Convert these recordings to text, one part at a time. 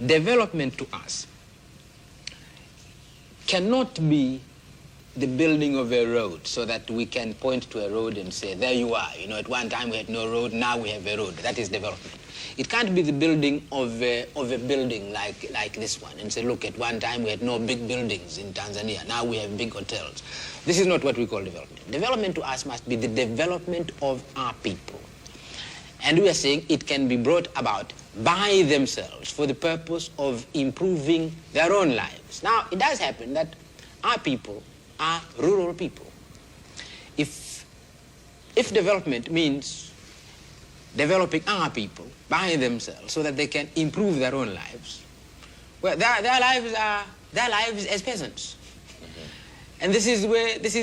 development to us cannot be the building of a road so that we can point to a road and say, there you are. You know, at one time we had no road, now we have a road. That is development. It can't be the building of a building like this one and say, look, at one time we had no big buildings in Tanzania, now we have big hotels. This is not what we call development. Development to us must be the development of our people. And we are saying it can be brought about by themselves for the purpose of improving their own lives. Now, it does happen that our people are rural people. If development means developing our people by themselves so that they can improve their own lives, well, their lives as peasants. Mm-hmm. And this is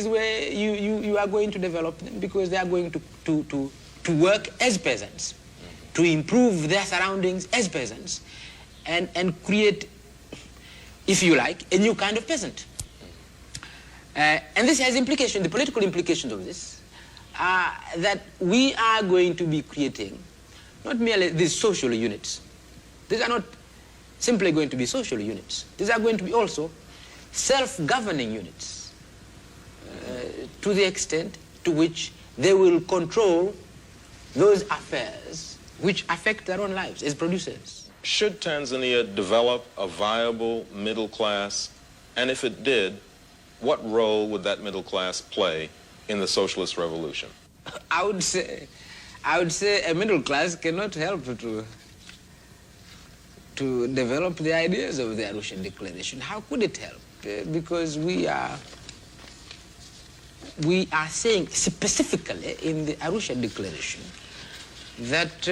where you are going to develop them, because they are going to work as peasants, mm-hmm. to improve their surroundings as peasants, and create, if you like, a new kind of peasant. And this has implications, the political implications of this, that we are going to be creating not merely these social units. These are not simply going to be social units. These are going to be also self-governing units, to the extent to which they will control those affairs which affect their own lives as producers. Should Tanzania develop a viable middle class, and if it did, what role would that middle class play in the socialist revolution? I would say a middle class cannot help to develop the ideas of the Arusha Declaration. How could it help? Because we are saying specifically in the Arusha Declaration that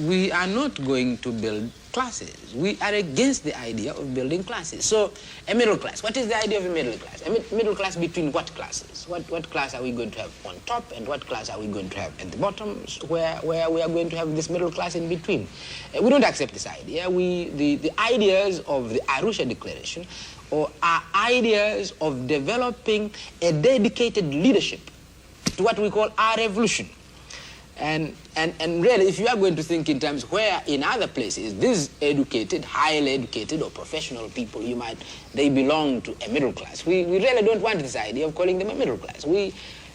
we are not going to build classes. We are against the idea of building classes. So a middle class, what is the idea of a middle class? A middle class between what classes? What class are we going to have on top, and what class are we going to have at the bottom, where we are going to have this middle class in between? We don't accept this idea. The ideas of the Arusha Declaration are ideas of developing a dedicated leadership to what we call our revolution. And really, if you are going to think in terms where in other places these educated, highly educated or professional people, they belong to a middle class. We really don't want this idea of calling them a middle class.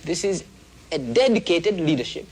This is a dedicated leadership